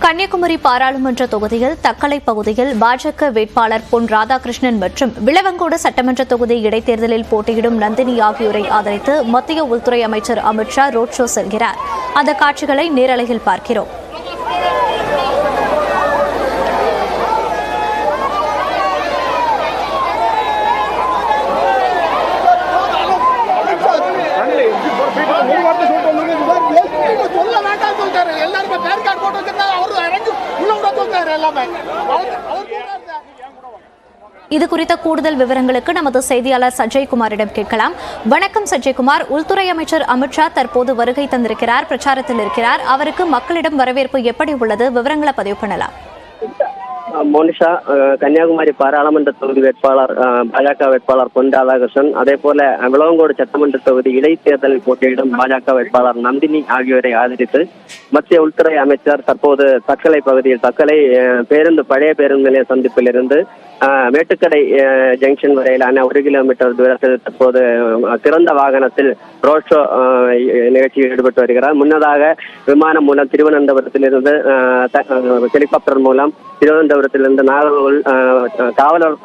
கன்னியாகுமரி பாராளுமன்ற தொகுதியில் தக்கலை பகுதியில் பாஜக வேட்பாளர் பொன் ராதாகிருஷ்ணன் மற்றும் விளவங்கோடு சட்டமன்ற தொகுதி இடைத்தேர்தலில் போட்டியிடும் நந்தினி ஆகியோரை ஆதரித்து மத்திய உள்துறை அமைச்சர் அமித் ஷா ரோட் ஷோ செல்கிறார். அந்த காட்சிகளை நேரலையில் பார்க்கிறோம். இது குறித்த கூடுதல் விவரங்களுக்கு நமது செய்தியாளர் சஜய்குமாரிடம் கேட்கலாம். வணக்கம் சஜய்குமார். உள்துறை அமைச்சர் அமித் ஷா தற்போது வருகை தந்திருக்கிறார், பிரச்சாரத்தில் இருக்கிறார். அவருக்கு மக்களிடம் வரவேற்பு எப்படி உள்ளது? விவரங்களை பதிவு பண்ணலாம். மோனிஷா, கன்னியாகுமரி பாராளுமன்ற தொகுதி வேட்பாளர் பாஜக வேட்பாளர் பொன் ராதாகிருஷ்ணன், அதே போல விளவங்கோடு சட்டமன்ற தொகுதி இடைத்தேர்தலில் போட்டியிடும் பாஜக வேட்பாளர் நந்தினி ஆகியோரை ஆதரித்து மத்திய உள்துறை அமைச்சர் தற்போது தக்கலை பகுதியில் தக்கலை பழைய பேருந்து நிலைய சந்திப்பில் இருந்து மேட்டுக்கடை ஜங்ஷன் வரையிலான 1 கிலோமீட்டர் தூரத்தில் தற்போது திறந்த வாகனத்தில் ரோட் ஷோ நிகழ்ச்சியில் ஈடுபட்டு வருகிறார். முன்னதாக விமானம் மூலம் திருவனந்தபுரத்திலிருந்து ஹெலிகாப்டர் மூலம் திருவனந்தபுரத்திலிருந்து நாகர்கோவில் காவலர்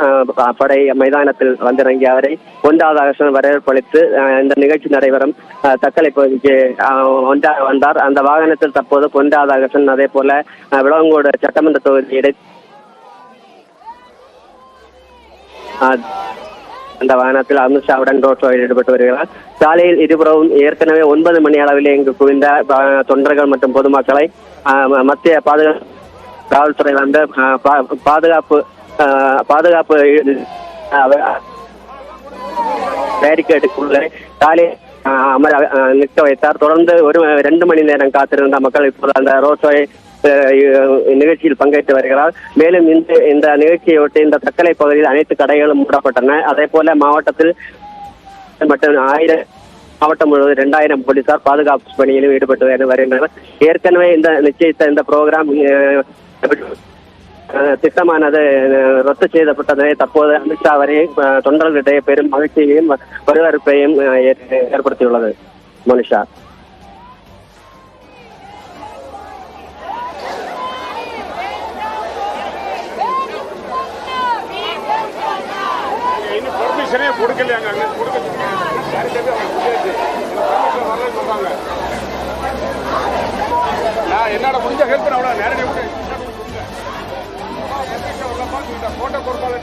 படை மைதானத்தில் வந்திறங்கிய அவரை பொன் ராதாகிருஷ்ணன் வரவேற்பளித்து இந்த நிகழ்ச்சி நடைபெறும் தக்கலை பகுதிக்கு ஒன்றாக வந்தார். அந்த வாகனத்தில் தற்போது பொன் ராதாகிருஷ்ணன் அதே போல விளவங்கோடு சட்டமன்ற தொகுதி அந்த வாகனத்தில் அமித்ஷாவுடன் ரோட் ஷோவில் ஈடுபட்டு வருகிறார். சாலையில் இருபுறவும் ஏற்கனவே 9 மணி அளவிலே இங்கு குவிந்த தொண்டர்கள் மற்றும் பொதுமக்களை மத்திய காவல்துறை வந்து பாதுகாப்பு பேரிகேட்டுக்குள்ளே சாலையை நிற்க வைத்தார். தொடர்ந்து 2 மணி நேரம் காத்திருந்த மக்கள் இப்போது அந்த ரோட் ஷோவை நிகழ்ச்சியில் பங்கேற்று வருகிறார். மேலும் இந்த நிகழ்ச்சியொட்டி இந்த தக்கலை பகுதியில் அனைத்து கடைகளும் மூடப்பட்டன. அதே போல மாவட்டத்தில் மற்றும் மாவட்டம் முழுவதும் 2000 போலீசார் பாதுகாப்பு பணியிலும் ஈடுபட்டு வருகின்றனர். ஏற்கனவே இந்த ப்ரோக்ராம் திட்டமானது ரத்து செய்யப்பட்டதை தற்போது அமித்ஷா வரை தொண்டர்களிடையே பெரும் மகிழ்ச்சியையும் வரவேற்பையும் ஏற்படுத்தியுள்ளது. மோனிஷா, என்னோட முடிஞ்ச ஹெல்ப் அவ்வளோ நேரடியாக போட்டோ கொடுப்பாலே.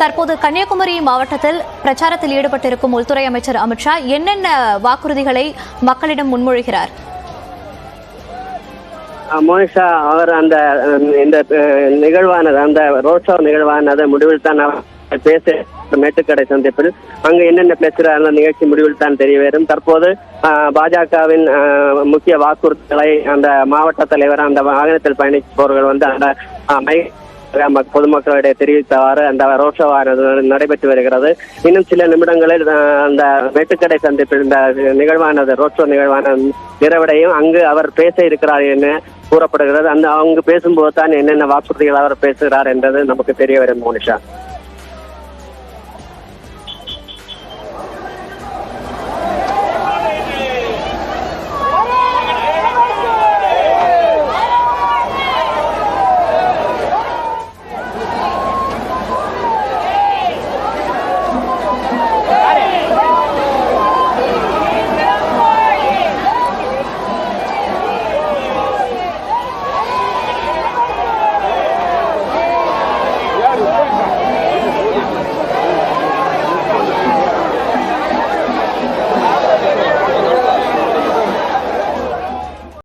தற்போது கன்னியாகுமரி மாவட்டத்தில் பிரச்சாரத்தில் ஈடுபட்டிருக்கும் உள்துறை அமைச்சர் அமித் ஷா என்னென்ன வாக்குறுதிகளை மக்களிடம் முன்மொழிகிறார்? மோனிஷா, அவர் இந்த நிகழ்வானது அந்த ரோட் ஷோ நிகழ்வானது முடிவில் தான் பேச மேட்டுக்கடை சந்திப்பில் அங்கு என்னென்ன பேசுகிறார் அந்த நிகழ்ச்சி முடிவில் தான் தெரிய வரும். தற்போது பாஜகவின் முக்கிய வாக்குறுதிகளை அந்த மாவட்ட தலைவர் அந்த வாகனத்தில் பயணிப்பவர்கள் வந்து அந்த பொதுமக்களிடையே தெரிவித்தவாறு அந்த ரோட் ஷோவானது நடைபெற்று வருகிறது. இன்னும் சில நிமிடங்களில் அந்த மேட்டுக்கடை சந்திப்பில் இந்த நிகழ்வானது ரோட் ஷோ நிகழ்வானது நிறைவடையும். அங்கு அவர் பேச இருக்கிறார் என கூறப்படுகிறது. அங்கு பேசும்போது தான் என்னென்ன வாக்குறுதிகள் அவர் பேசுகிறார் என்பது நமக்கு தெரிய வரும். மோனிஷா.